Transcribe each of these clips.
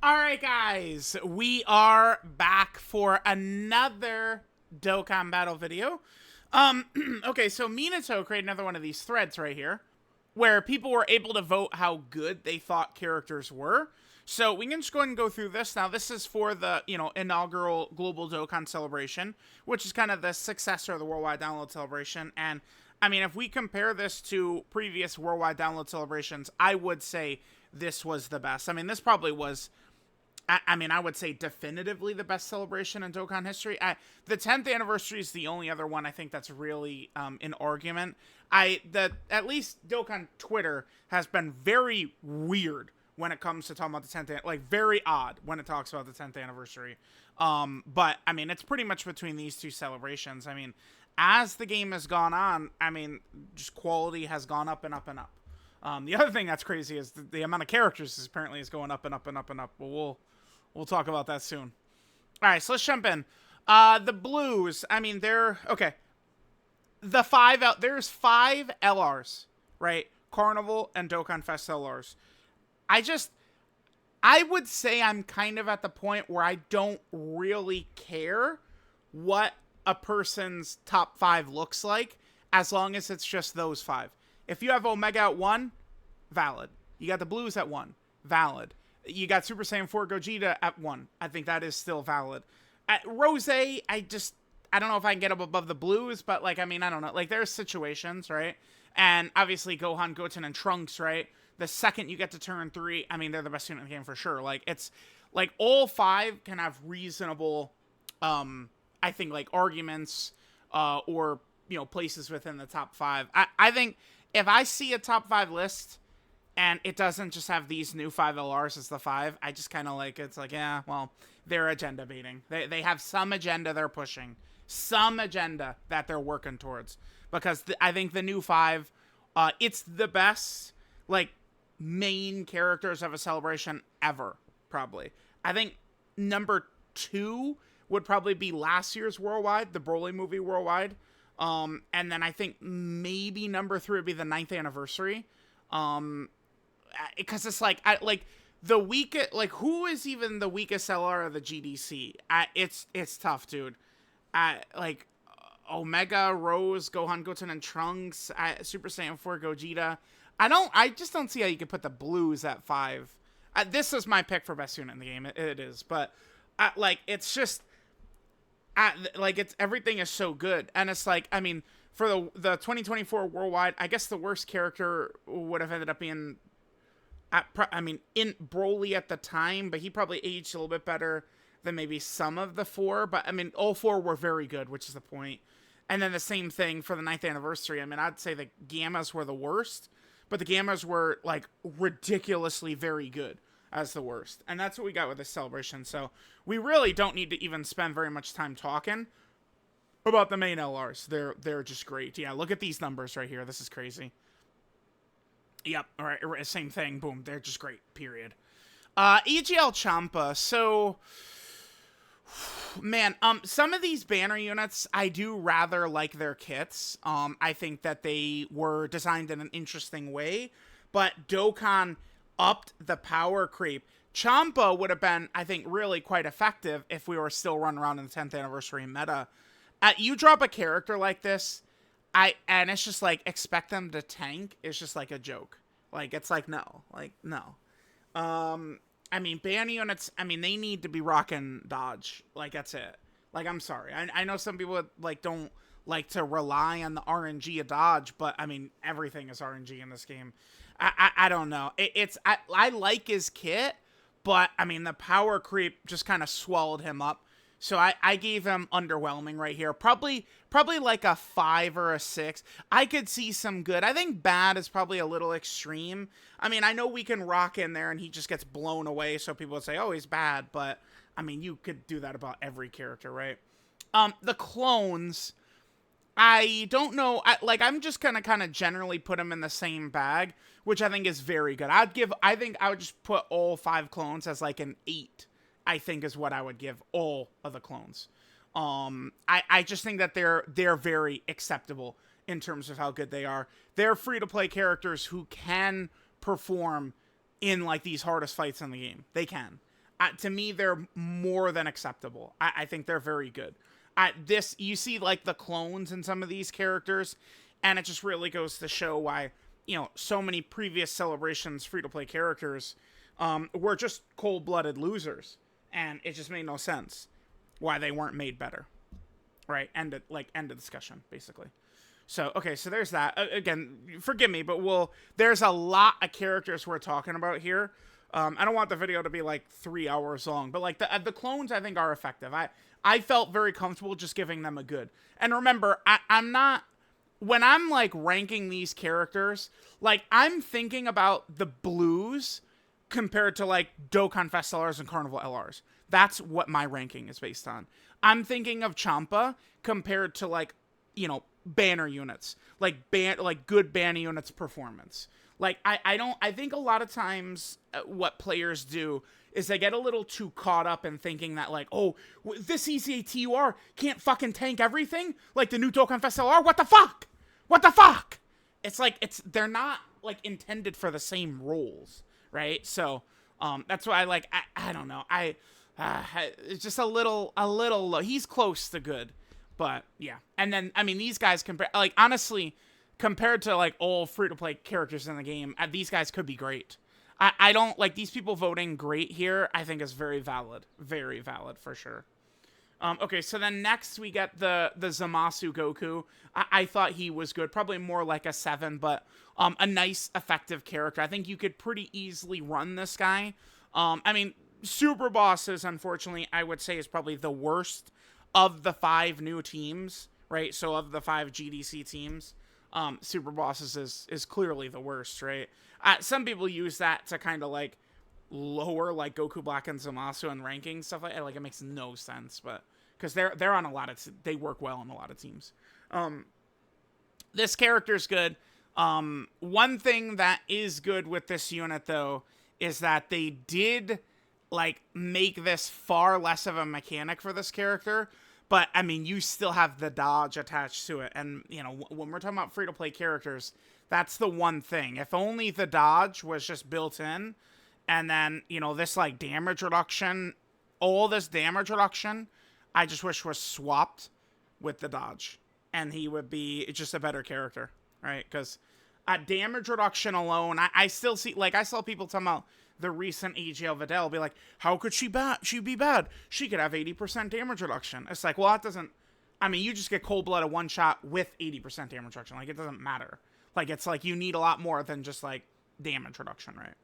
All right, guys, we are back for another Dokkan battle video. Okay, so Minato created another one of these threads right here, where people were able to vote how good they thought characters were. So we can just go ahead and go through this. Now, this is for the, inaugural Global Dokkan Celebration, which is kind of the successor of the Worldwide Download Celebration. And, I mean, if we compare this to previous Worldwide Download Celebrations, I would say this was the best. I mean, this probably was... I would say definitively the best celebration in Dokkan history. The 10th anniversary is the only other one I think that's really in argument. At least Dokkan Twitter has been very weird when it comes to talking about the 10th, like very odd when it talks about the 10th anniversary. But I mean, it's pretty much between these two celebrations. I mean, as the game has gone on, I mean, just quality has gone up and up and up. The other thing that's crazy is the amount of characters apparently is going up and up and up and up. But we'll talk about that soon. All right, so let's jump in. The blues, I mean, they're okay. There's 5 LRs, right? Carnival and Dokkan Fest LRs. I would say I'm kind of at the point where I don't really care what a person's top 5 looks like, as long as it's just those 5. If you have Omega at 1, valid. You got the blues at 1, valid. You got Super Saiyan 4 Gogeta at 1. I think that is still valid. At Rose, I don't know if I can get up above the blues, but, like, I mean, I don't know. Like, there's situations, right? And obviously Gohan, Goten, and Trunks, right? The second you get to turn 3, I mean, they're the best unit in the game for sure. Like, it's, like, all 5 can have reasonable, I think, like, arguments, or, places within the top 5. I think if I see a top 5 list, and it doesn't just have these new 5 LRs as the 5, I just kind of like, it's like, yeah, well, they're agenda baiting. They have some agenda they're pushing. Some agenda that they're working towards. Because I think the new 5, it's the best, like, main characters of a celebration ever, probably. I think number 2 would probably be last year's Worldwide, the Broly movie Worldwide. And then I think maybe number 3 would be the 9th anniversary. Because it's like, the weakest, like, who is even the weakest LR of the GDC? It's tough, dude. Like, Omega, Rose, Gohan, Goten, and Trunks, Super Saiyan 4 Gogeta. I just don't see how you could put the blues at 5. This is my pick for best unit in the game. It is, but, like, it's just, like, it's, everything is so good. And it's like, I mean, for the 2024 Worldwide, I guess the worst character would have ended up being, in Broly at the time, but he probably aged a little bit better than maybe some of the 4. But, I mean, all 4 were very good, which is the point. And then the same thing for the 9th anniversary. I mean, I'd say the Gammas were the worst, but the Gammas were, like, ridiculously very good as the worst. And that's what we got with this celebration. So we really don't need to even spend very much time talking about the main LRs. They're just great. Yeah, look at these numbers right here. This is crazy. Yep, all right, same thing. Boom, they're just great, period. EGL Champa. So, man, some of these banner units, I do rather like their kits. I think that they were designed in an interesting way, but Dokkan upped the power creep. Champa would have been, I think, really quite effective if we were still running around in the 10th anniversary meta. You drop a character like this, and it's just like, expect them to tank. It's just like a joke. Like, it's like, no. Like, no. I mean, banner units, I mean, they need to be rocking dodge. Like, that's it. Like, I'm sorry. I know some people, like, don't like to rely on the RNG of dodge, but, I mean, everything is RNG in this game. I don't know. I like his kit, but, I mean, the power creep just kind of swallowed him up. So I gave him underwhelming right here. Probably like a 5 or a 6. I could see some good. I think bad is probably a little extreme. I mean, I know we can rock in there and he just gets blown away, so people would say, oh, he's bad. But, I mean, you could do that about every character, right? The clones, I don't know. I'm just going to kind of generally put them in the same bag, which I think is very good. I think I would just put all 5 clones as like an 8. I think is what I would give all of the clones. I just think that they're very acceptable in terms of how good they are. They're free-to-play characters who can perform in, like, these hardest fights in the game. They can. To me, they're more than acceptable. I think they're very good. You see like the clones in some of these characters, and it just really goes to show why, so many previous Celebrations free-to-play characters were just cold-blooded losers, and it just made no sense why they weren't made better. Right? End of discussion, basically. So, okay, so there's that. Again, forgive me, but there's a lot of characters we're talking about here. I don't want the video to be like 3 hours long, but like the clones I think are effective. I felt very comfortable just giving them a good. And remember, I'm not, when I'm like ranking these characters, like I'm thinking about the blues compared to like Dokkan Fest LRs and Carnival LRs. That's what my ranking is based on. I'm thinking of Champa compared to like, banner units, like good banner units performance. Like I think a lot of times what players do is they get a little too caught up in thinking that like, oh, this EZATUR can't fucking tank everything like the new Dokkan Fest LR. What the fuck? What the fuck? It's like they're not like intended for the same roles, right? So that's why I don't know. It's just a little low. He's close to good, but yeah. And then I mean these guys honestly compared to like all free-to-play characters in the game, these guys could be great. I don't like these people voting great here. I think is very valid for sure. Okay, so then next we get the Zamasu Goku. I thought he was good, probably more like a 7, but a nice effective character. I think you could pretty easily run this guy. I mean, Super Bosses, unfortunately, I would say is probably the worst of the 5 new teams, right? So of the 5 GDC teams, Super Bosses is clearly the worst, right? Some people use that to kind of like lower like Goku Black and Zamasu and ranking stuff like that. Like it makes no sense, but because they're on a lot of they work well on a lot of teams. This character's good. One thing that is good with this unit though is that they did like make this far less of a mechanic for this character. But, I mean, you still have the dodge attached to it. And, when we're talking about free-to-play characters, that's the one thing. If only the dodge was just built in, and then, this, like, damage reduction, all this damage reduction, I just wish was swapped with the dodge. And he would be just a better character, right? Because damage reduction alone, I still see, like, I saw people talking about the recent AGL Videl be like, how could she be bad? She could have 80% damage reduction. It's like, well, that doesn't, I mean, you just get cold-blooded one shot with 80% damage reduction. Like, it doesn't matter. Like, it's like you need a lot more than just, like, damage reduction, right?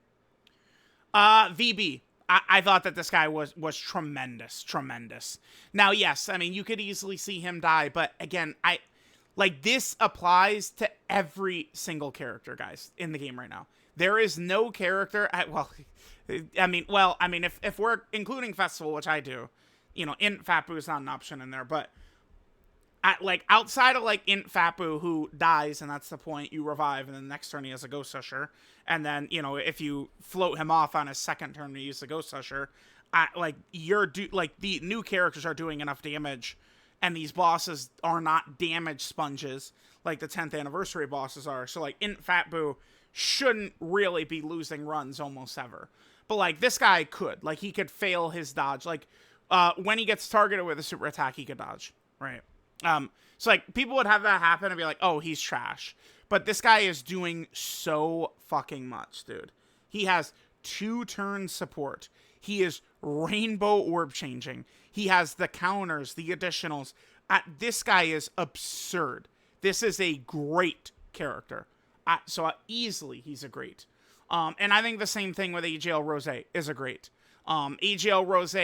VB. I thought that this guy was tremendous. Now, yes, I mean, you could easily see him die, but again, this applies to every single character, guys, in the game right now. There is no character if we're including Festival, which I do, Int Fapu is not an option in there, but outside of like Int Fapu who dies, and that's the point, you revive, and then the next turn he has a Ghost Usher, and then, if you float him off on his second turn to use the Ghost Usher, the new characters are doing enough damage, and these bosses are not damage sponges like the 10th anniversary bosses are. So like Int Fapu shouldn't really be losing runs almost ever. But, like, this guy could. Like, he could fail his dodge. Like, when he gets targeted with a super attack, he could dodge, right? So, like, people would have that happen and be like, oh, he's trash. But this guy is doing so fucking much, dude. He has 2-turn support. He is rainbow orb changing. He has the counters, the additionals. This guy is absurd. This is a great character. So easily he's a great. And I think the same thing with AGL Rose is a great. AGL Rose,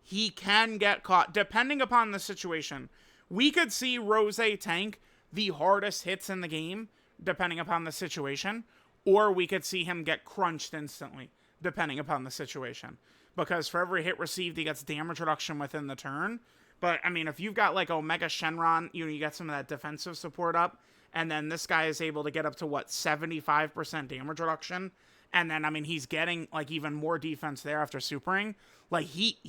he can get caught depending upon the situation. We could see Rose tank the hardest hits in the game depending upon the situation, or we could see him get crunched instantly depending upon the situation. Because for every hit received, he gets damage reduction within the turn. But, I mean, if you've got, like, Omega Shenron, you get some of that defensive support up, and then this guy is able to get up to, 75% damage reduction. And then, I mean, he's getting, like, even more defense there after supering. Like,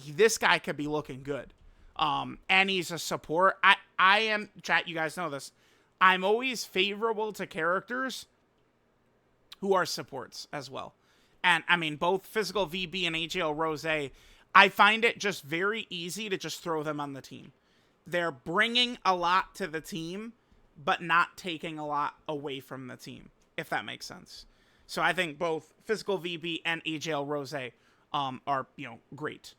this guy could be looking good. And he's a support. I am, chat, you guys know this, I'm always favorable to characters who are supports as well. And, I mean, both Physical VB and AGL Rose, I find it just very easy to just throw them on the team. They're bringing a lot to the team, but not taking a lot away from the team, if that makes sense. So I think both Physical VB and AJL Rose are, great.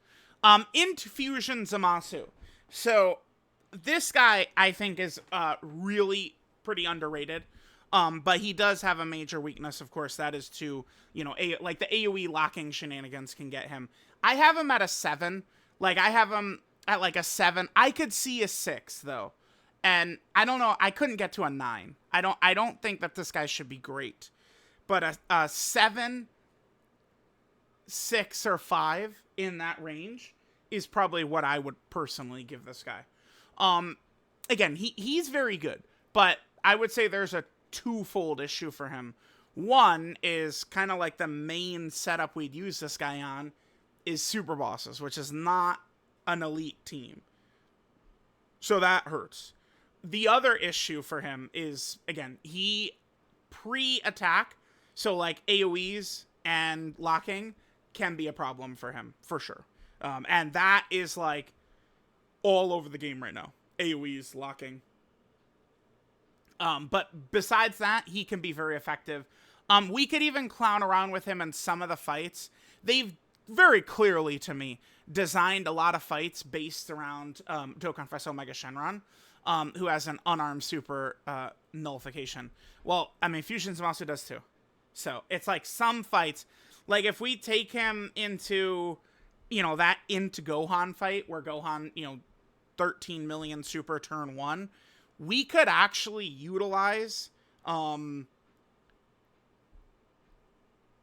Into Fusion Zamasu. So this guy, I think, is really pretty underrated. But he does have a major weakness, of course. That is to, like the AoE locking shenanigans can get him. I have him at a 7. Like, I have him at like a 7. I could see a 6, though. And I don't know. I couldn't get to a 9. I don't think that this guy should be great. But a 7, 6, or 5 in that range is probably what I would personally give this guy. Again, he's very good, but I would say there's a twofold issue for him. One is kind of like the main setup we'd use this guy on is Super Bosses, which is not an elite team. So that hurts. The other issue for him is, again, he pre-attack, so like AoEs and locking can be a problem for him, for sure. And that is like all over the game right now. AoEs, locking. But besides that, he can be very effective. We could even clown around with him in some of the fights. They've very clearly, to me, designed a lot of fights based around Dokkan Omega Shenron, who has an unarmed super nullification. Well, I mean, Fusion Zamasu does too. So it's like some fights, like if we take him into, that into Gohan fight where Gohan, 13 million super turn 1, we could actually utilize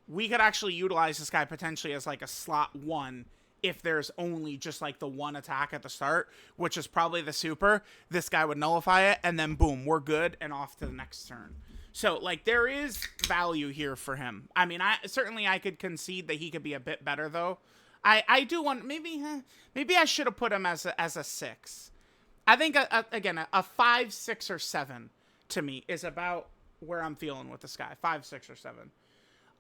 this guy potentially as like a slot 1 if there's only just like the one attack at the start, which is probably the super. This guy would nullify it, and then boom, we're good and off to the next turn. So like there is value here for him. I mean, I could concede that he could be a bit better though. I do want maybe I should have put him as a 6. I think again a 5, 6, or 7 to me is about where I'm feeling with this guy. 5, 6, or 7.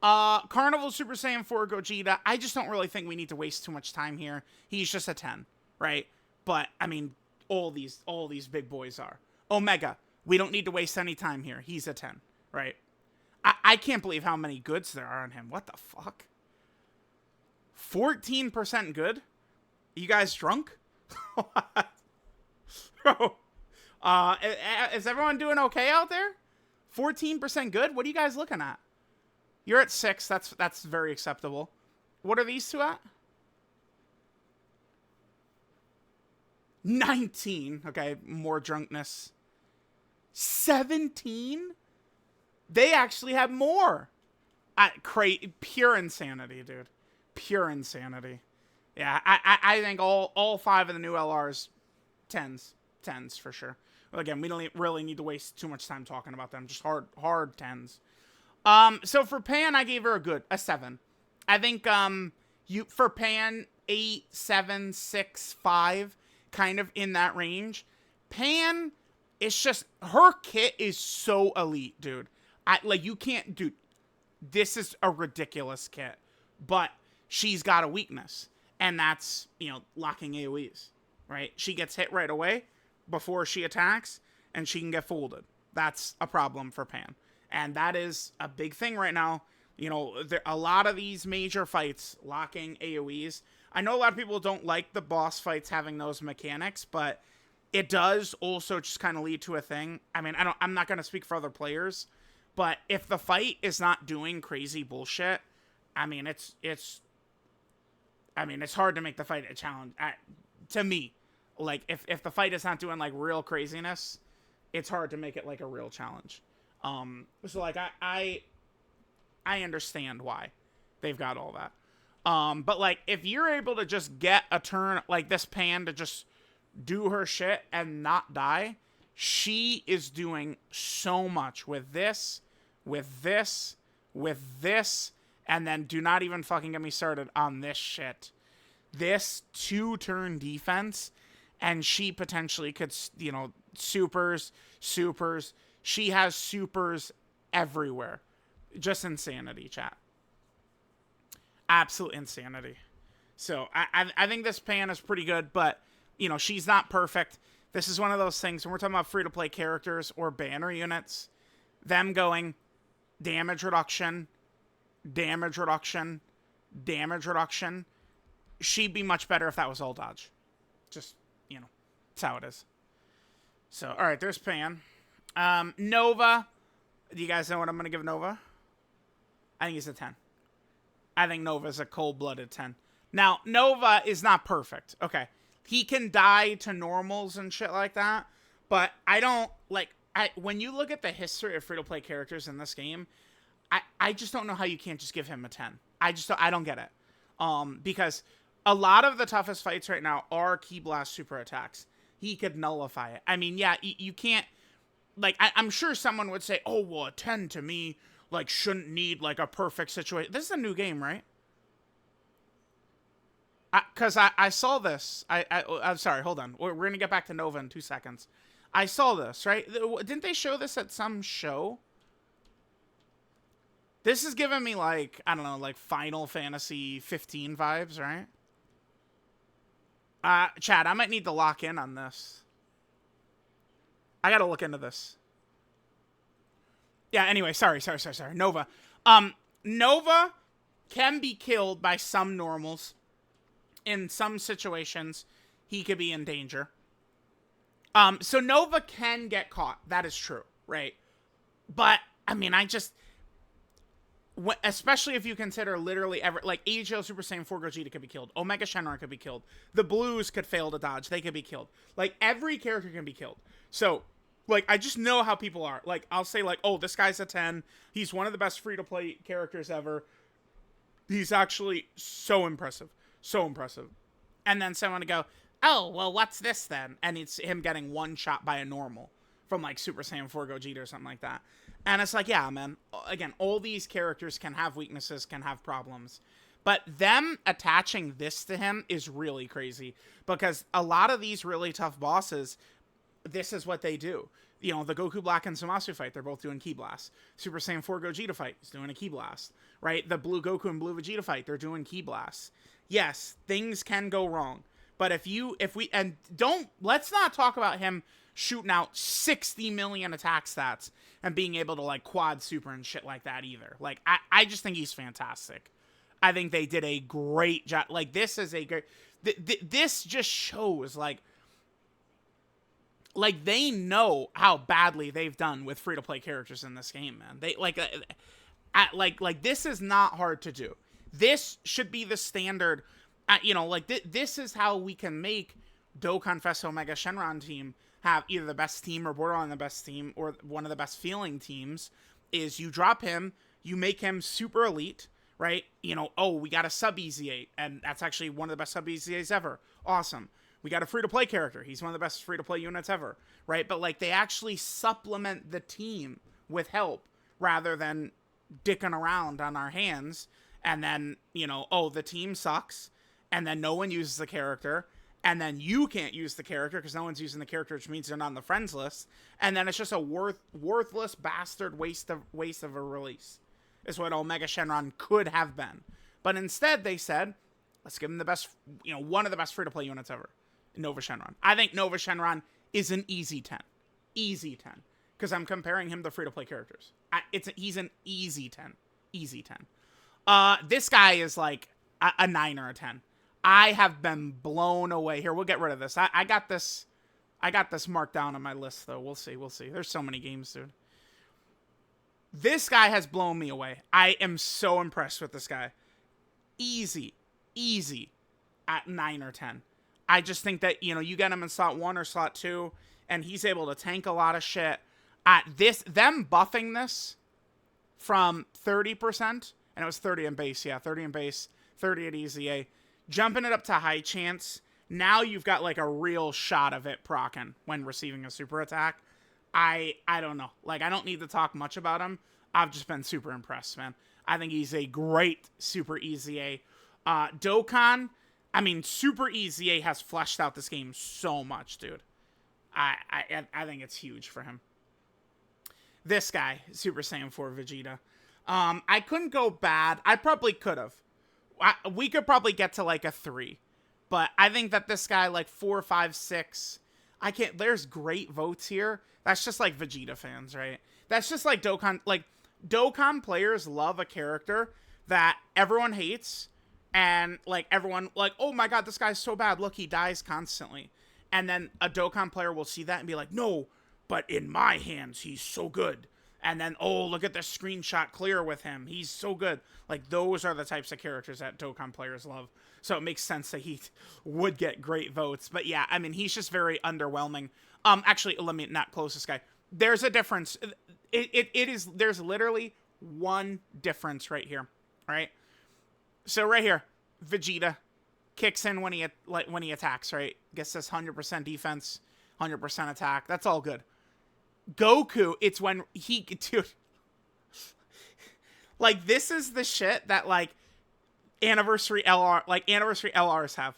Carnival Super Saiyan 4 Gogeta. I just don't really think we need to waste too much time here. He's just a 10, right? But I mean, all these big boys are. Omega. We don't need to waste any time here. He's a 10, right? I can't believe how many goods there are on him. What the fuck? 14% good? You guys drunk? Bro. Is everyone doing okay out there? 14% good? What are you guys looking at? You're at 6. That's very acceptable. What are these two at? 19. Okay, more drunkenness. 17? They actually have more. Pure insanity, dude. Pure insanity. Yeah, I think all 5 of the new LRs, 10s. 10s for sure. Well, again, we don't really need to waste too much time talking about them. Just hard 10s. So for Pan, I gave her a 7. I think, for Pan, 8, 7, 6, 5, kind of in that range. Pan, it's just, her kit is so elite, dude. You can't, dude, this is a ridiculous kit, but she's got a weakness, and that's, locking AoEs, right? She gets hit right away before she attacks, and she can get folded. That's a problem for Pan. And that is a big thing right now. A lot of these major fights locking AoEs. I know a lot of people don't like the boss fights having those mechanics, but it does also just kind of lead to a thing. I mean, I'm not going to speak for other players, but if the fight is not doing crazy bullshit, I mean, it's hard to make the fight a challenge to me. Like if the fight is not doing like real craziness, it's hard to make it like a real challenge. So like I understand why they've got all that. But like if you're able to just get a turn like this Pan to just do her shit and not die, she is doing so much with this, and then do not even fucking get me started on this shit. This 2-turn defense, and she potentially could, supers. She has supers everywhere. Just insanity, chat. Absolute insanity. So I think this pan is pretty good, but, you know, she's not perfect. This is one of those things when we're talking about free-to-play characters or banner units, them going damage reduction, damage reduction, damage reduction. She'd be much better if that was all dodge. Just, you know, that's how it is. So, all right, there's Pan. Nova. Do you guys know what I'm going to give Nova? I think he's a 10. I think Nova's a cold-blooded 10. Now, Nova is not perfect. Okay. He can die to normals and shit like that, but I don't, like, when you look at the history of free-to-play characters in this game, I just don't know how you can't just give him a 10. I don't get it. Because a lot of the toughest fights right now are Ki Blast super attacks. He could nullify it. I mean, yeah, you can't, like, I'm sure someone would say, oh, well, a 10 to me, like, shouldn't need, like, a perfect situation. This is a new game, right? Because I saw this. I'm sorry, hold on. We're going to get back to Nova in 2 seconds. I saw this, right? Didn't they show this at some show? This is giving me, like, I don't know, like Final Fantasy 15 vibes, right? Chad, I might need to lock in on this. I got to look into this. Yeah, anyway, sorry. Nova. Nova can be killed by some normals. In some situations, he could be in danger. So Nova can get caught. That is true, right? But, I mean, especially if you consider literally like AGL Super Saiyan 4 Gogeta could be killed. Omega Shenron could be killed. The Blues could fail to dodge. They could be killed. Like, every character can be killed. So, like, I just know how people are. Like, I'll say, like, oh, this guy's a 10. He's one of the best free-to-play characters ever. He's actually so impressive. So impressive. And then someone to go, oh, well, what's this then? And it's him getting one shot by a normal from, like, Super Saiyan 4 Gogeta or something like that. And it's like, yeah, man, again, all these characters can have weaknesses, can have problems. But them attaching this to him is really crazy. Because a lot of these really tough bosses, this is what they do. You know, the Goku Black and Zamasu fight, they're both doing Ki Blast. Super Saiyan 4 Gogeta fight is doing a Ki Blast. Right? The Blue Goku and Blue Vegeta fight, they're doing Ki Blasts. Yes, things can go wrong. But let's not talk about him shooting out 60 million attack stats and being able to, like, quad super and shit like that either. Like, I just think he's fantastic. I think they did a great job. Like, this is a great, this just shows, like, they know how badly they've done with free-to-play characters in this game, man. They, like, this is not hard to do. This should be the standard, you know, like, this is how we can make Dokkan Fest Omega Shenron team have either the best team or borderline the best team or one of the best feeling teams, is you drop him, you make him super elite, right? You know, oh, we got a Sub-EZA, and that's actually one of the best Sub-EZAs ever. Awesome. We got a free-to-play character. He's one of the best free-to-play units ever, right? But, like, they actually supplement the team with help rather than dicking around on our hands. And then, you know, oh, the team sucks, and then no one uses the character, and then you can't use the character because no one's using the character, which means they're not on the friends list, and then it's just a worthless bastard waste of a release, is what Omega Shenron could have been. But instead, they said, let's give him the best, you know, one of the best free-to-play units ever, Nova Shenron. I think Nova Shenron is an easy 10. Easy 10. Because I'm comparing him to free-to-play characters. He's an easy 10. Easy 10. This guy is like a 9 or a 10. I have been blown away. Here, we'll get rid of this. I got this marked down on my list, though. We'll see. There's so many games, dude. This guy has blown me away. I am so impressed with this guy. Easy at 9 or 10. I just think that, you know, you get him in slot 1 or slot 2, and he's able to tank a lot of shit. Them buffing this from 30%, and it was 30 in base, yeah, 30 in base, 30 at EZA, jumping it up to high chance. Now you've got, like, a real shot of it proccing when receiving a super attack. I don't know. Like, I don't need to talk much about him. I've just been super impressed, man. I think he's a great super EZA. Dokkan, I mean, super EZA has fleshed out this game so much, dude. I think it's huge for him. This guy, Super Saiyan 4 Vegeta. I couldn't go bad. I probably could have. we could probably get to like a 3. But I think that this guy, like 4, 5, 6, I can't. There's great votes here. That's just like Vegeta fans, right? That's just like Dokkan. Like, Dokkan players love a character that everyone hates. And, like, everyone, like, oh my god, this guy's so bad. Look, he dies constantly. And then a Dokkan player will see that and be like, no, but in my hands, he's so good. And then, oh, look at the screenshot clear with him. He's so good. Like, those are the types of characters that Dokkan players love. So it makes sense that he would get great votes. But yeah, I mean, he's just very underwhelming. Actually, let me not close this guy. There's a difference. There's literally one difference right here. All right. So right here, Vegeta kicks in when he attacks, right? Gets this 100% defense, 100% attack. That's all good. Goku, it's when he, dude, like, this is the shit that, like, anniversary LRs have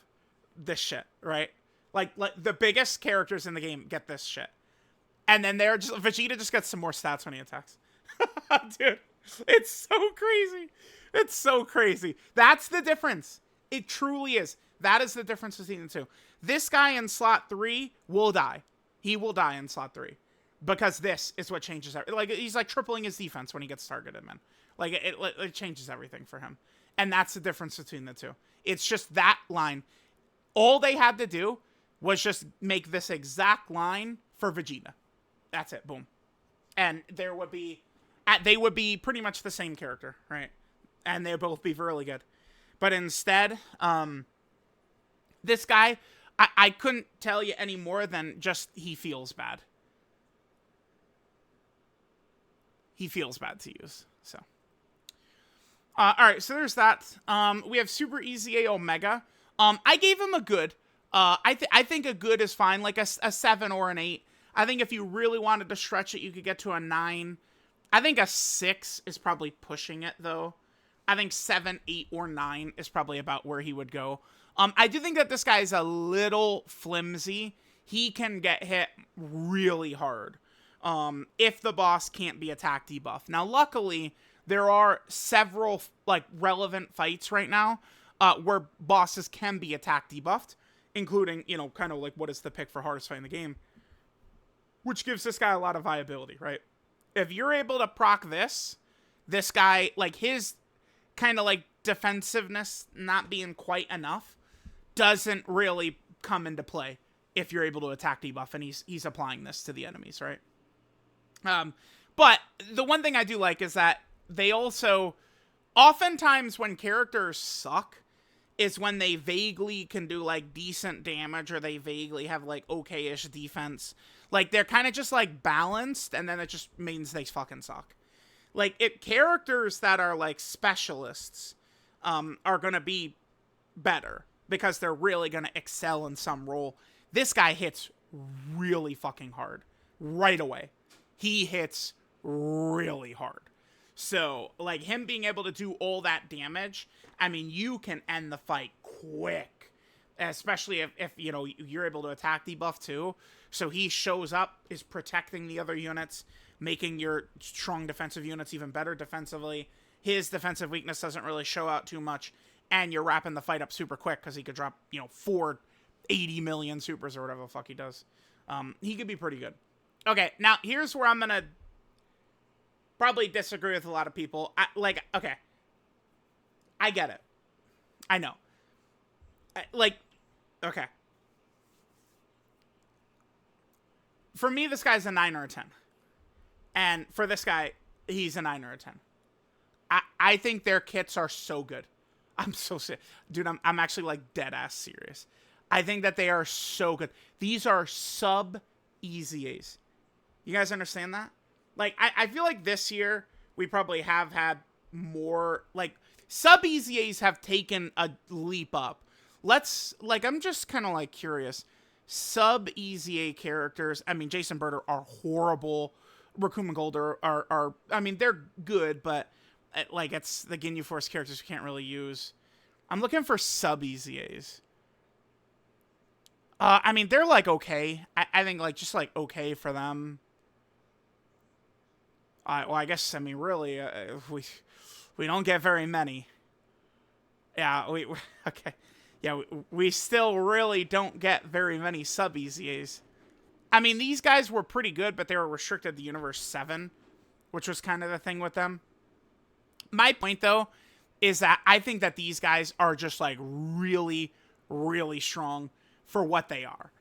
this shit, right? Like the biggest characters in the game get this shit. And then Vegeta just gets some more stats when he attacks. Dude, it's so crazy. It's so crazy. That's the difference. It truly is. That is the difference between the two. This guy in slot 3 will die. He will die in slot 3. Because this is what changes everything. Like, he's like tripling his defense when he gets targeted, man. Like, it changes everything for him. And that's the difference between the two. It's just that line. All they had to do was just make this exact line for Vegeta. That's it. Boom. And they would be pretty much the same character, right? And they'd both be really good. But instead, this guy, I couldn't tell you any more than just he feels bad. He feels bad to use, so. All right, so there's that. We have Sub-EZA Omega. I gave him a good. I think a good is fine, like a 7 or an 8. I think if you really wanted to stretch it, you could get to a 9. I think a 6 is probably pushing it, though. I think 7, 8, or 9 is probably about where he would go. I do think that this guy is a little flimsy. He can get hit really hard if the boss can't be attack debuffed. Now, luckily, there are several, like, relevant fights right now where bosses can be attack debuffed, including, you know, kind of like what is the pick for hardest fight in the game, which gives this guy a lot of viability, right? If you're able to proc this guy, like, his kind of, like, defensiveness not being quite enough doesn't really come into play if you're able to attack debuff and he's applying this to the enemies, right? But the one thing I do like is that they also, oftentimes when characters suck, is when they vaguely can do, like, decent damage, or they vaguely have, like, okay-ish defense. Like, they're kind of just, like, balanced, and then it just means they fucking suck. Like, characters that are, like, specialists are gonna be better, because they're really gonna excel in some role. This guy hits really fucking hard. Right away. He hits really hard. So, like, him being able to do all that damage, I mean, you can end the fight quick. Especially if you know, you're able to attack debuff too. So he shows up, is protecting the other units, making your strong defensive units even better defensively. His defensive weakness doesn't really show out too much. And you're wrapping the fight up super quick because he could drop, you know, 480 million supers or whatever the fuck he does. He could be pretty good. Okay, now here's where I'm going to probably disagree with a lot of people. Okay. I get it. I know. Okay. For me, this guy's a 9 or a 10. And for this guy, he's a 9 or a 10. I think their kits are so good. I'm so serious. Dude, I'm actually, like, dead-ass serious. I think that they are so good. These are Sub-EZAs. You guys understand that? Like, I feel like this year, we probably have had more, like, Sub-EZAs have taken a leap up. I'm just kind of, like, curious. Sub-EZA characters, I mean, Jason Birder are horrible. Raccoon and Gold are, I mean, they're good, but, like, it's the Ginyu Force characters you can't really use. I'm looking for Sub-EZAs. I mean, they're, like, okay. I think, like, just, like, okay for them. Well, I guess, I mean, really, we don't get very many. Yeah, okay. Yeah, we still really don't get very many Sub-EZAs. I mean, these guys were pretty good, but they were restricted to Universe 7, which was kind of the thing with them. My point, though, is that I think that these guys are just, like, really, really strong for what they are.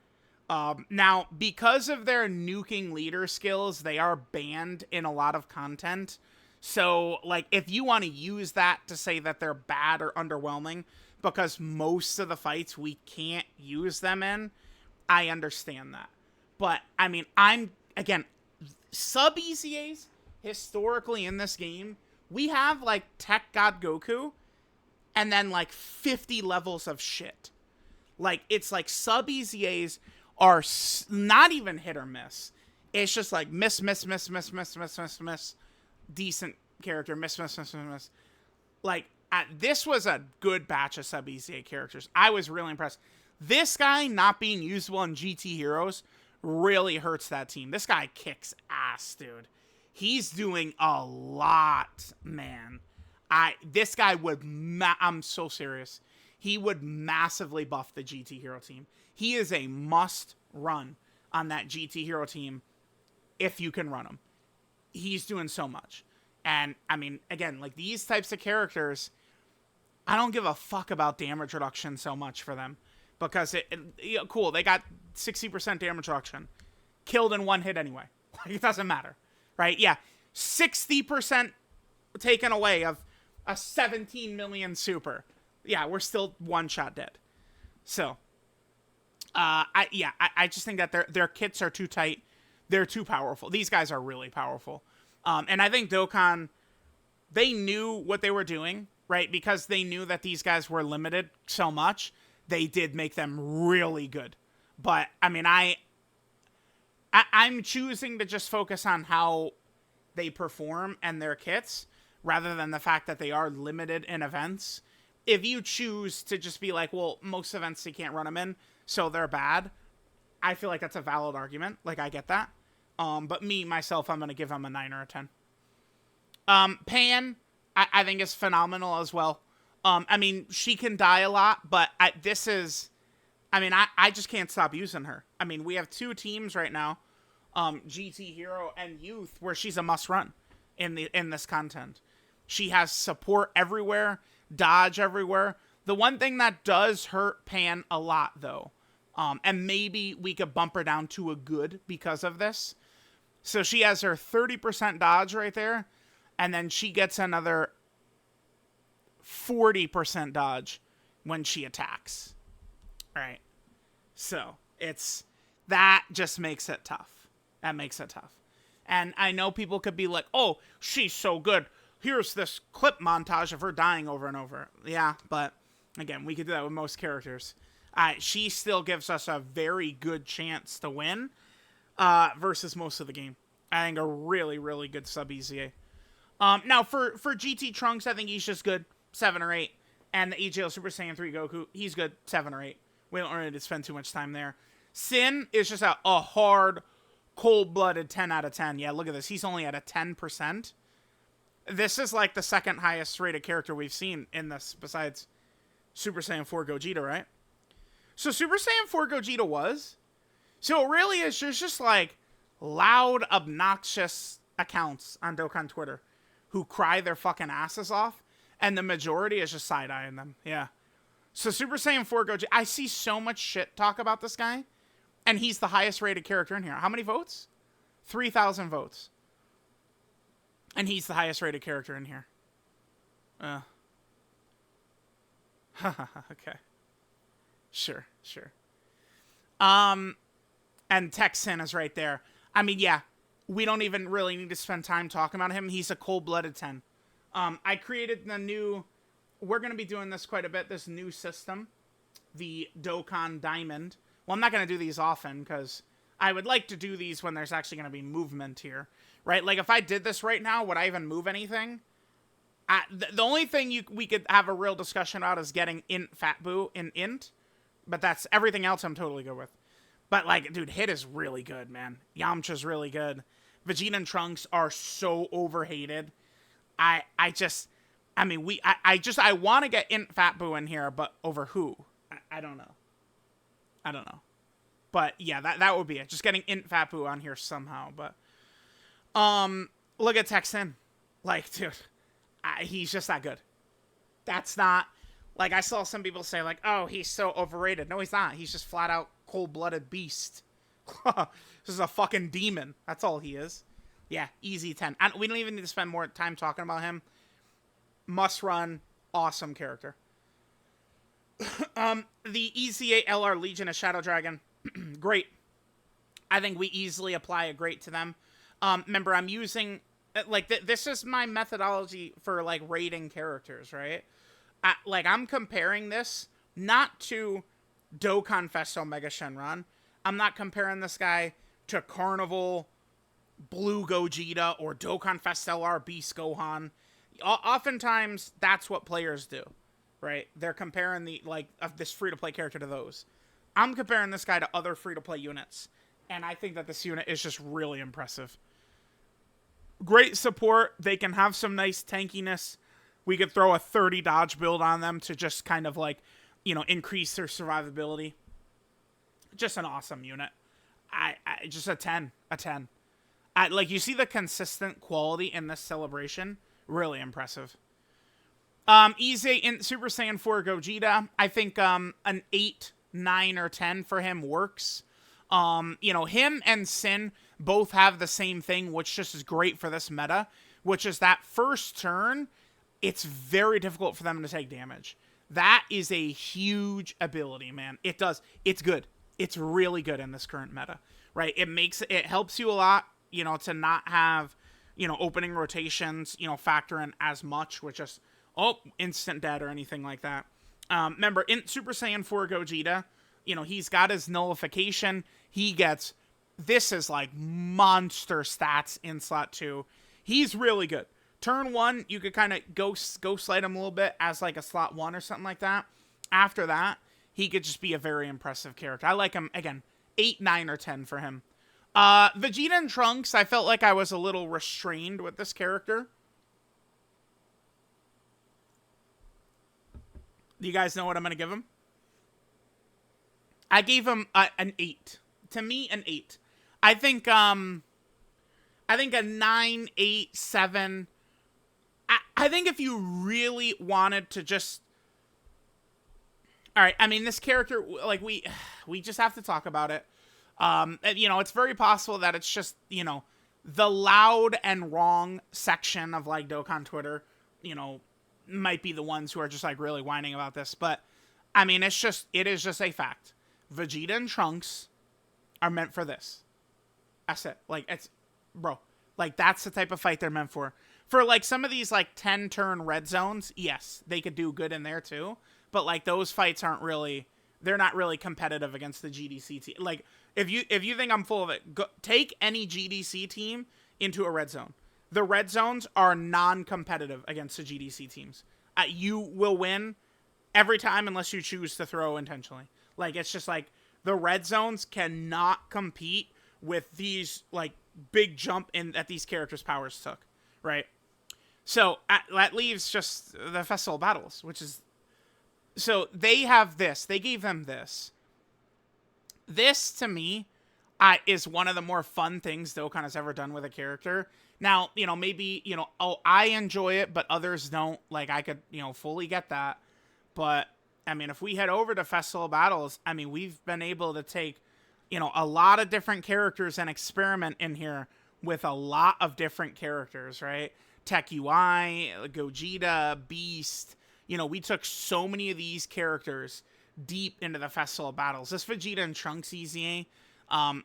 Now, because of their nuking leader skills, they are banned in a lot of content. So, like, if you want to use that to say that they're bad or underwhelming, because most of the fights we can't use them in, I understand that. But, I mean, again, Sub-EZAs, historically in this game, we have, like, Tech God Goku, and then, like, 50 levels of shit. Like, it's like Sub-EZAs are not even hit or miss. It's just like miss. Decent character, miss. Like, this was a good batch of Sub-EZA characters. I was really impressed. This guy not being usable in GT Heroes really hurts that team. This guy kicks ass, dude. He's doing a lot, man. This guy would, I'm so serious. He would massively buff the GT Hero team. He is a must run on that GT Hero team if you can run him. He's doing so much. And, I mean, again, like, these types of characters, I don't give a fuck about damage reduction so much for them. Because, cool, they got 60% damage reduction. Killed in one hit anyway. Like, it doesn't matter. Right? Yeah. 60% taken away of a 17 million super. Yeah, we're still one shot dead. So, I just think that their kits are too tight. They're too powerful. These guys are really powerful. And I think Dokkan, they knew what they were doing, right? Because they knew that these guys were limited so much. They did make them really good. But, I mean, I'm choosing to just focus on how they perform and their kits, rather than the fact that they are limited in events. If you choose to just be like, well, most events you can't run them in, so they're bad, I feel like that's a valid argument. Like, I get that. But myself, I'm going to give him a 9 or a 10. Pan, I think is phenomenal as well. I mean, she can die a lot, but I just can't stop using her. I mean, we have two teams right now, GT Hero and Youth, where she's a must-run in this content. She has support everywhere, dodge everywhere. The one thing that does hurt Pan a lot, though, and maybe we could bump her down to a good because of this. So she has her 30% dodge right there, and then she gets another 40% dodge when she attacks. Right? So that just makes it tough. That makes it tough. And I know people could be like, oh, she's so good. Here's this clip montage of her dying over and over. Yeah, but again, we could do that with most characters. She still gives us a very good chance to win versus most of the game. I think a really, really good Sub-EZA. Now, for GT Trunks, I think he's just good, 7 or 8. And the EGL Super Saiyan 3 Goku, he's good, 7 or 8. We don't really need to spend too much time there. Sin is just a hard, cold-blooded 10 out of 10. Yeah, look at this. He's only at a 10%. This is like the second highest rated character we've seen in this, besides Super Saiyan 4 Gogeta, right? So Super Saiyan 4 Gogeta was. So it really is just like loud, obnoxious accounts on Dokkan Twitter who cry their fucking asses off, and the majority is just side-eyeing them. Yeah. So Super Saiyan 4 Gogeta, I see so much shit talk about this guy, and he's the highest rated character in here. How many votes? 3,000 votes. And he's the highest rated character in here. Okay. Sure. And Texan is right there. I mean, yeah, we don't even really need to spend time talking about him. He's a cold-blooded 10. I created the new... We're going to be doing this quite a bit, this new system. The Dokkan Diamond. Well, I'm not going to do these often, because I would like to do these when there's actually going to be movement here. Right? Like, if I did this right now, would I even move anything? The only thing we could have a real discussion about is getting Fat Boo in Int. But that's everything else I'm totally good with. But, like, dude, Hit is really good, man. Yamcha's really good. Vegeta and Trunks are so overhated. I mean, I want to get Int Fat Boo in here, but over who? I don't know. I don't know. But yeah, that would be it. Just getting Int Fat Boo on here somehow. But look at Texan. Like, dude, he's just that good. That's not, like, I saw some people say, like, oh, he's so overrated. No, he's not. He's just flat out cold-blooded beast. This is a fucking demon. That's all he is. Yeah, easy 10. We don't even need to spend more time talking about him. Must run. Awesome character. The EZA LR Legion of Shadow Dragon. Great. I think we easily apply a great to them. Remember, I'm using, like, this is my methodology for, like, rating characters, right? I'm comparing this not to Dokkan Fest Omega Shenron. I'm not comparing this guy to Carnival Blue Gogeta or Dokkan Fest LR Beast Gohan. Oftentimes, that's what players do, right? They're comparing this free-to-play character to those. I'm comparing this guy to other free-to-play units, and I think that this unit is just really impressive. Great support. They can have some nice tankiness. We could throw a 30 dodge build on them to just kind of increase their survivability. Just an awesome unit. I just a 10. You see the consistent quality in this celebration. Really impressive. EZA in Super Saiyan 4 Gogeta. I think an 8, 9, or 10 for him works. Him and Sin both have the same thing, which just is great for this meta, which is that first turn, it's very difficult for them to take damage. That is a huge ability, man. It's good. It's really good in this current meta, right? It helps you a lot, to not have, opening rotations, factor in as much, which is, instant dead or anything like that. Remember, in Super Saiyan 4 Gogeta, he's got his nullification. This is like monster stats in slot 2. He's really good. Turn 1, you could kind of go slide him a little bit as like a slot 1 or something like that. After that, he could just be a very impressive character. I like him, again, 8, 9, or 10 for him. Vegeta and Trunks, I felt like I was a little restrained with this character. Do you guys know what I'm going to give him? I gave him an 8. To me, an 8. I think a 9, 8, 7. I think if you really wanted to just... Alright, I mean, this character, like, we just have to talk about it. It's very possible that it's just, the loud and wrong section of, like, Dokkan Twitter, might be the ones who are just, like, really whining about this. But, I mean, it is just a fact. Vegeta and Trunks are meant for this. That's it. Like, that's the type of fight they're meant for. For, like, some of these, like, 10-turn red zones, yes, they could do good in there, too. But, like, those fights they're not really competitive against the GDC team. Like, if you think I'm full of it, take any GDC team into a red zone. The red zones are non-competitive against the GDC teams. You will win every time unless you choose to throw intentionally. Like, it's just like, the red zones cannot compete with these, like, big jump that these characters' powers took, right? So, that leaves just the Festival Battles, which is... So, they have this. They gave them this. This, to me, is one of the more fun things Dokkan has ever done with a character. Now, maybe, I enjoy it, but others don't. Like, I could, fully get that. But, I mean, if we head over to Festival Battles, I mean, we've been able to take, a lot of different characters and experiment in here with a lot of different characters, right? Tech UI, Gogeta, Beast. We took so many of these characters deep into the Festival Battles. This Vegeta and Trunks EZA,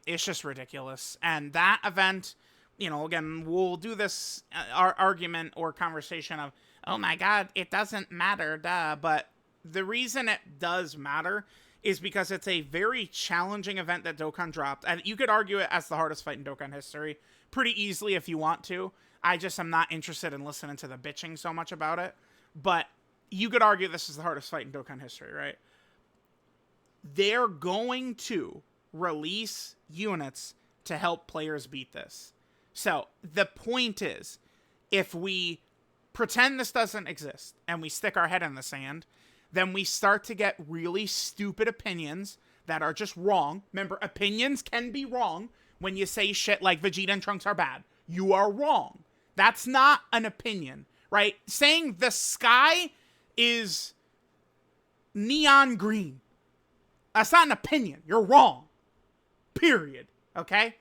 it's just ridiculous. And that event, again, we'll do this argument or conversation of, oh my god, it doesn't matter, duh. But the reason it does matter is because it's a very challenging event that Dokkan dropped. And you could argue it as the hardest fight in Dokkan history pretty easily if you want to. I just am not interested in listening to the bitching so much about it. But you could argue this is the hardest fight in Dokkan history, right? They're going to release units to help players beat this. So, the point is, if we pretend this doesn't exist and we stick our head in the sand, then we start to get really stupid opinions that are just wrong. Remember, opinions can be wrong. When you say shit like Vegeta and Trunks are bad, you are wrong. That's not an opinion, right? Saying the sky is neon green, that's not an opinion. You're wrong. Period. Okay?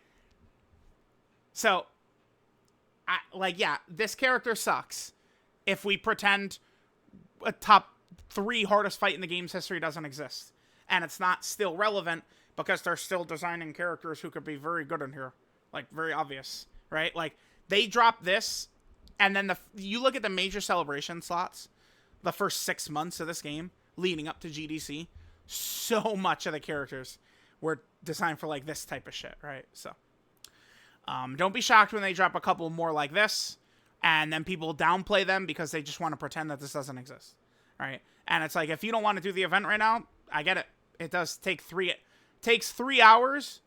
So, this character sucks. If we pretend a top 3 hardest fight in the game's history doesn't exist. And it's not still relevant because they're still designing characters who could be very good in here. Like, very obvious, right? Like, they drop this, and then you look at the major celebration slots, the first 6 months of this game, leading up to GDC, so much of the characters were designed for, like, this type of shit, right? So, don't be shocked when they drop a couple more like this, and then people downplay them because they just want to pretend that this doesn't exist, right? And it's like, if you don't want to do the event right now, I get it. It does take takes 3 hours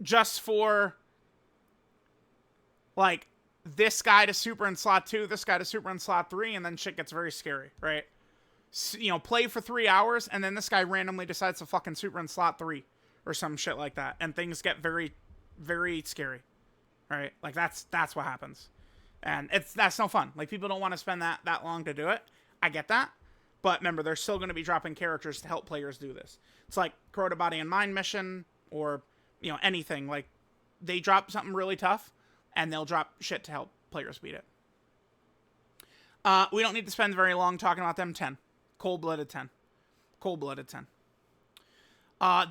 just for, like, this guy to super in slot 2, this guy to super in slot 3, and then shit gets very scary, right? So, you know, play for 3 hours, and then this guy randomly decides to fucking super in slot 3 or some shit like that, and things get very, very scary, right? Like, that's what happens. And that's no fun. Like, people don't want to spend that long to do it. I get that. But remember, they're still going to be dropping characters to help players do this. It's like Crota Body and Mind Mission, or, you know, anything. Like, they drop something really tough, and they'll drop shit to help players beat it. We don't need to spend very long talking about them. 10. Cold-blooded 10. Cold-blooded 10.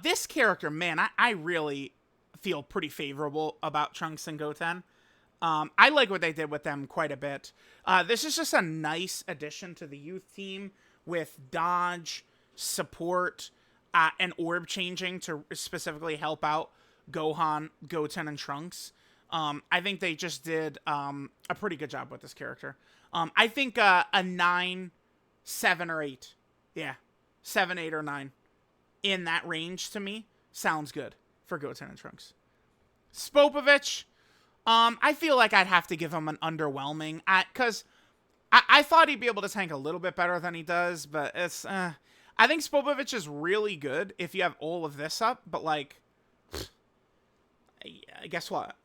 This character, man, I really feel pretty favorable about Trunks and Goten. I like what they did with them quite a bit. This is just a nice addition to the youth team with dodge, support, and orb changing to specifically help out Gohan, Goten, and Trunks. I think they just did a pretty good job with this character. I think a 9, 7, or 8. Yeah, 7, 8, or 9. In that range, to me, sounds good for Goten and Trunks. Spopovich, I feel like I'd have to give him an underwhelming, because I thought he'd be able to tank a little bit better than he does, but it's, I think Spopovich is really good if you have all of this up, but, like, guess what?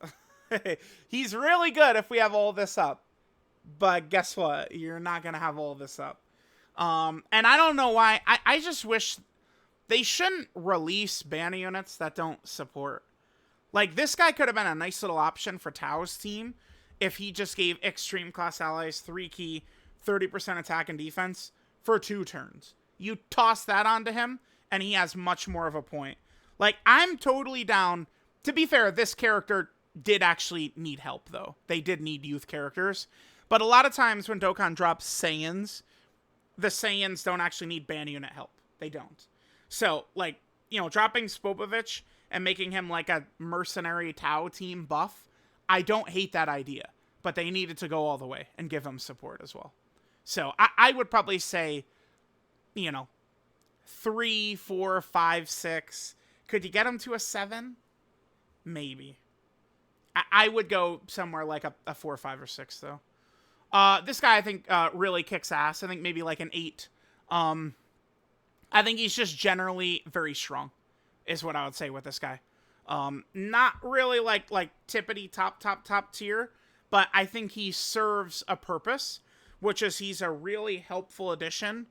He's really good if we have all this up, but guess what? You're not going to have all this up. And I don't know why. I just wish they shouldn't release banner units that don't support. Like, this guy could have been a nice little option for Tao's team if he just gave extreme class allies 3 key, 30% attack and defense for 2 turns. You toss that onto him, and he has much more of a point. Like, I'm totally down. To be fair, this character did actually need help, though. They did need youth characters. But a lot of times when Dokkan drops Saiyans, the Saiyans don't actually need banner unit help. They don't. So, like, you know, dropping Spopovich and making him like a mercenary Tao team buff, I don't hate that idea. But they needed to go all the way and give him support as well. So, I would probably say, you know, 3, 4, 5, 6. Could you get him to a 7? Maybe. I would go somewhere like a 4, 5, or 6, though. This guy, I think, really kicks ass. I think maybe like an 8. I think he's just generally very strong, is what I would say with this guy. Not really like tippity top tier, but I think he serves a purpose, which is he's a really helpful addition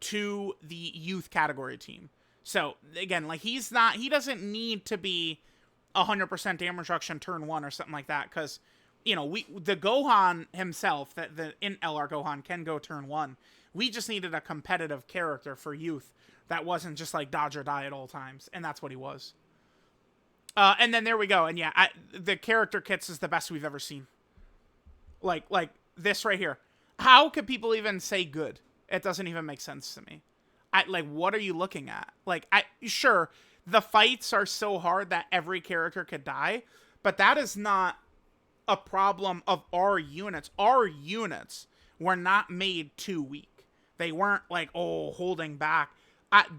to the youth category team. So, again, like, he doesn't need to be 100% damage reduction turn 1 or something like that, because, you know, the Gohan himself, the in LR Gohan can go turn 1. We just needed a competitive character for youth that wasn't just like dodge or die at all times, and that's what he was. And then there we go, and yeah, the character kits is the best we've ever seen. Like this right here. How could people even say good? It doesn't even make sense to me. Like, what are you looking at? Like, sure, the fights are so hard that every character could die, but that is not a problem of our units. Our units were not made too weak. They weren't like, oh, holding back.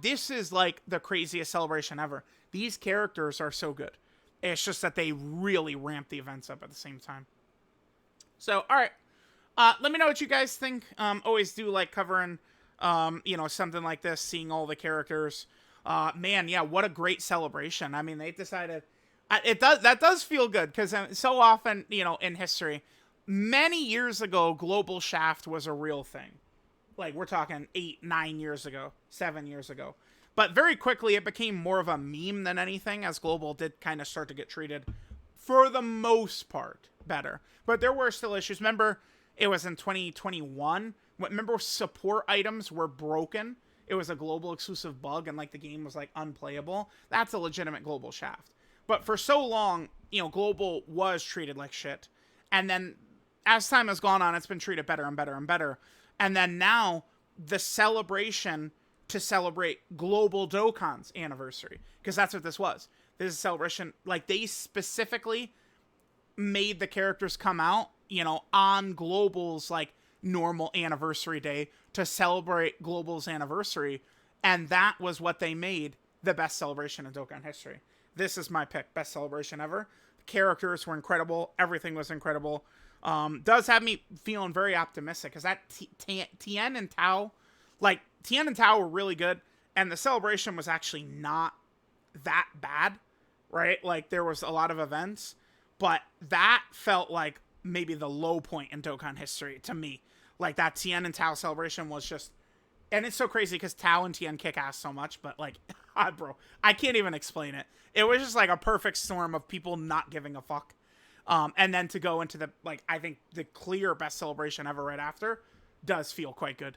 This is like the craziest celebration ever. These characters are so good. It's just that they really ramp the events up at the same time. So, all right. Let me know what you guys think. Always do like covering, something like this, seeing all the characters. Man, yeah, what a great celebration. I mean, they decided that does feel good because so often, in history, many years ago, Global Shaft was a real thing. Like, we're talking 8, 9 years ago, 7 years ago. But very quickly, it became more of a meme than anything, as Global did kind of start to get treated, for the most part, better. But there were still issues. Remember, it was in 2021. Remember, support items were broken. It was a global exclusive bug, and, like, the game was, like, unplayable. That's a legitimate Global Shaft. But for so long, Global was treated like shit. And then, as time has gone on, it's been treated better and better and better. And then now, the celebration to celebrate Global Dokkan's anniversary. Because that's what this was. This is a celebration. Like, they specifically made the characters come out, on Global's, like, normal anniversary day to celebrate Global's anniversary. And that was what they made the best celebration in Dokkan history. This is my pick. Best celebration ever. The characters were incredible. Everything was incredible. Does have me feeling very optimistic because that Tien and Tao, like, Tien and Tao were really good, and the celebration was actually not that bad, right? Like, there was a lot of events, but that felt like maybe the low point in Dokkan history to me. Like, that Tien and Tao celebration was just, and it's so crazy because Tao and Tien kick ass so much, but, like, bro, I can't even explain it. It was just like a perfect storm of people not giving a fuck. And then to go into the, like, I think the clear best celebration ever right after does feel quite good.